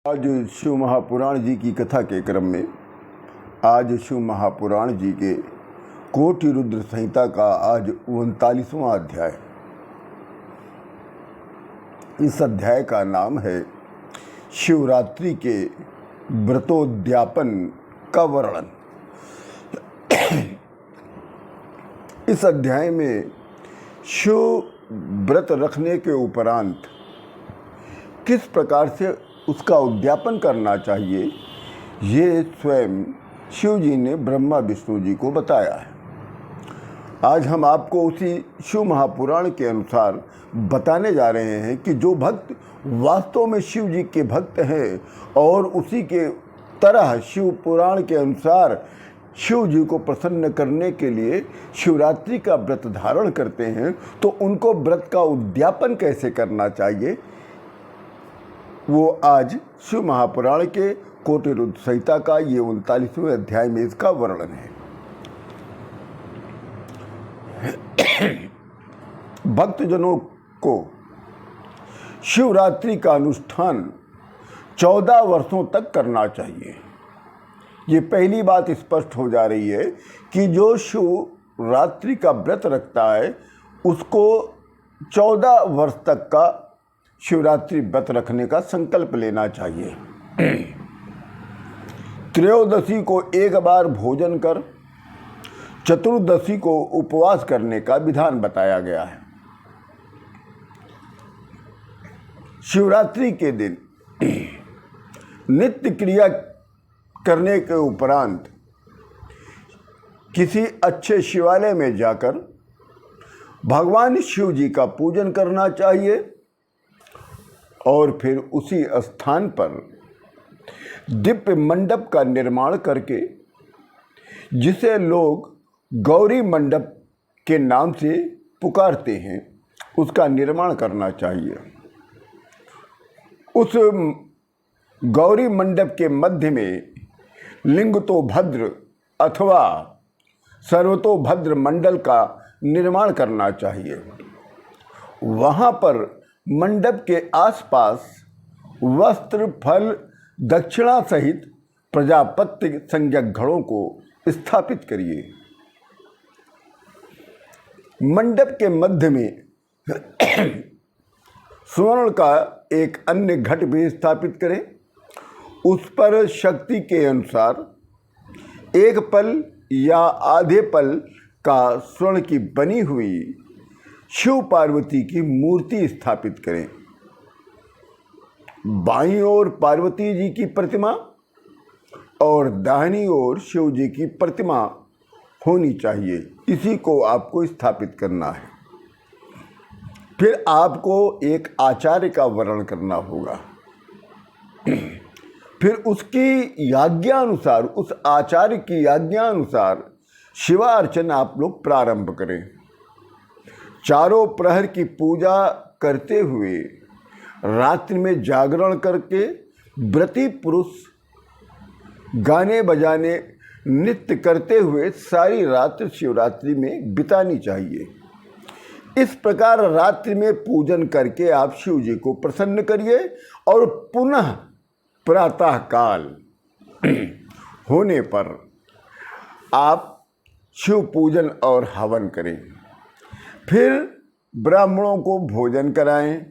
आज शिव महापुराण जी की कथा के क्रम में आज शिव महापुराण जी के कोटि रुद्र संहिता का आज 39वां अध्याय। इस अध्याय का नाम है शिवरात्रि के व्रतोद्यापन का वर्णन। इस अध्याय में शिव व्रत रखने के उपरांत किस प्रकार से उसका उद्यापन करना चाहिए, ये स्वयं शिव जी ने ब्रह्मा विष्णु जी को बताया है। आज हम आपको उसी शिव महापुराण के अनुसार बताने जा रहे हैं कि जो भक्त वास्तव में शिव जी के भक्त हैं और उसी के तरह शिव पुराण के अनुसार शिव जी को प्रसन्न करने के लिए शिवरात्रि का व्रत धारण करते हैं, तो उनको व्रत का उद्यापन कैसे करना चाहिए, वो आज शिव महापुराण के कोटि रुद्र संहिता का ये 39वें अध्याय में इसका वर्णन है। भक्तजनों को शिवरात्रि का अनुष्ठान 14 वर्षों तक करना चाहिए। ये पहली बात स्पष्ट हो जा रही है कि जो शिवरात्रि का व्रत रखता है उसको 14 वर्ष तक का शिवरात्रि व्रत रखने का संकल्प लेना चाहिए। त्रयोदशी को एक बार भोजन कर चतुर्दशी को उपवास करने का विधान बताया गया है। शिवरात्रि के दिन नित्य क्रिया करने के उपरांत किसी अच्छे शिवालय में जाकर भगवान शिव जी का पूजन करना चाहिए और फिर उसी स्थान पर दिव्य मंडप का निर्माण करके, जिसे लोग गौरी मंडप के नाम से पुकारते हैं, उसका निर्माण करना चाहिए। उस गौरी मंडप के मध्य में लिंगतोभद्र अथवा सर्वतोभद्र मंडल का निर्माण करना चाहिए। वहाँ पर मंडप के आसपास वस्त्र, फल, दक्षिणा सहित प्रजापत्य संज्ञक घड़ों को स्थापित करिए। मंडप के मध्य में स्वर्ण का एक अन्य घट भी स्थापित करें। उस पर शक्ति के अनुसार एक पल या आधे पल का स्वर्ण की बनी हुई शिव पार्वती की मूर्ति स्थापित करें। बाईं ओर पार्वती जी की प्रतिमा और दाहिनी ओर शिव जी की प्रतिमा होनी चाहिए। इसी को आपको स्थापित करना है। फिर आपको एक आचार्य का वर्ण करना होगा। फिर उसकी आज्ञानुसार, उस आचार्य की आज्ञानुसार शिवार्चन आप लोग प्रारंभ करें। चारों प्रहर की पूजा करते हुए रात्रि में जागरण करके व्रती पुरुष गाने बजाने नृत्य करते हुए सारी रात्रि शिवरात्रि में बितानी चाहिए। इस प्रकार रात्रि में पूजन करके आप शिव जी को प्रसन्न करिए और पुनः प्रातः काल होने पर आप शिव पूजन और हवन करें। फिर ब्राह्मणों को भोजन कराएं,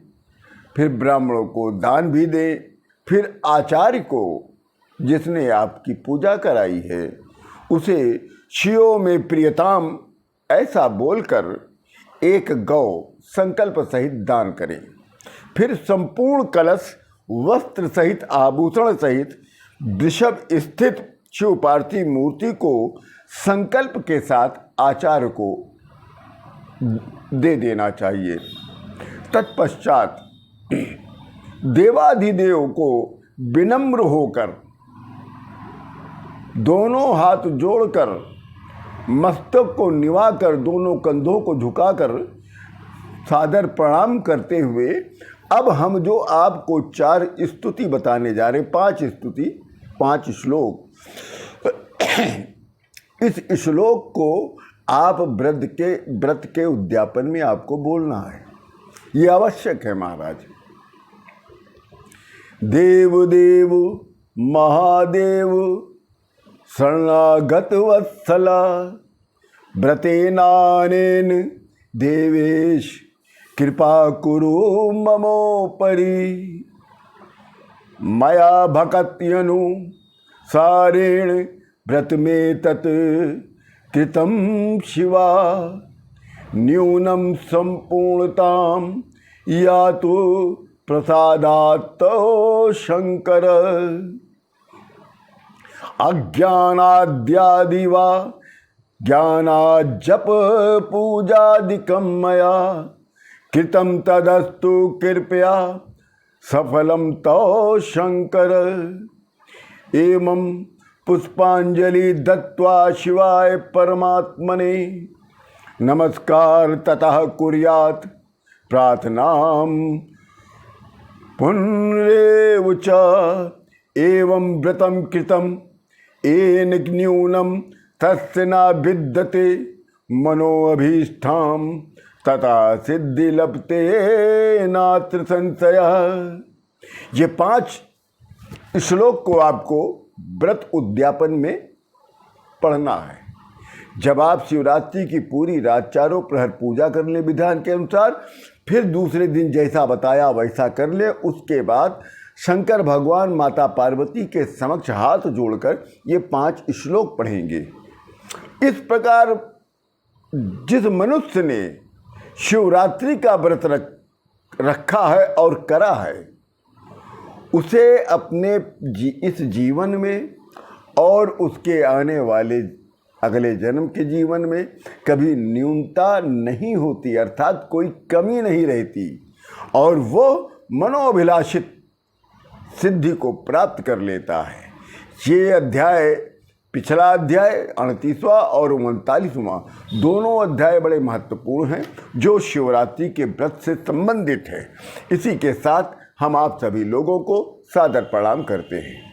फिर ब्राह्मणों को दान भी दें। फिर आचार्य को, जिसने आपकी पूजा कराई है, उसे शिव में प्रियताम ऐसा बोलकर एक गौ संकल्प सहित दान करें। फिर संपूर्ण कलश वस्त्र सहित आभूषण सहित वृषभ स्थित शिव पार्थिव मूर्ति को संकल्प के साथ आचार्य को दे देना चाहिए। तत्पश्चात देवाधिदेव को विनम्र होकर दोनों हाथ जोड़कर मस्तक को निवाकर दोनों कंधों को झुकाकर सादर प्रणाम करते हुए अब हम जो आपको 4 स्तुति बताने जा रहे हैं, 5 स्तुति, 5 श्लोक। इस श्लोक को आप व्रत के उद्यापन में आपको बोलना है। ये आवश्यक है महाराज। देव देव महादेव शरणागत वत्सला व्रतेनानेन देवेश कृपा कुरु ममोपरि मया भक्त्यनु सारेण व्रत में तत् कृतं शिवा न्यूनं संपूर्णतां यातु प्रसादात् शंकर अज्ञानाद्यादि वा ज्ञानाज्जप पूजादिकं मया कृतं तदस्तु कृपया सफलं तौ शंकर एवं पुष्पांजलि दत्वा शिवाय परमात्मने नमस्कार ततः कुर्यात् प्रार्थनां पुनरेव च एवं व्रतं कृतं येन न्यूनं तस्य न विद्यते मनोऽभीष्टां तथा सिद्धि लभते नात्र संशयः। ये 5 श्लोक को आपको व्रत उद्यापन में पढ़ना है। जब आप शिवरात्रि की पूरी रात चारों प्रहर पूजा कर ले विधान के अनुसार, फिर दूसरे दिन जैसा बताया वैसा कर ले, उसके बाद शंकर भगवान माता पार्वती के समक्ष हाथ जोड़कर ये 5 श्लोक पढ़ेंगे। इस प्रकार जिस मनुष्य ने शिवरात्रि का व्रत रखा है और करा है, उसे अपने इस जीवन में और उसके आने वाले अगले जन्म के जीवन में कभी न्यूनता नहीं होती, अर्थात कोई कमी नहीं रहती, और वो मनोभिलाषित सिद्धि को प्राप्त कर लेता है। ये अध्याय, पिछला अध्याय 38वां और 39वां, दोनों अध्याय बड़े महत्वपूर्ण हैं जो शिवरात्रि के व्रत से संबंधित है। इसी के साथ हम आप सभी लोगों को सादर प्रणाम करते हैं।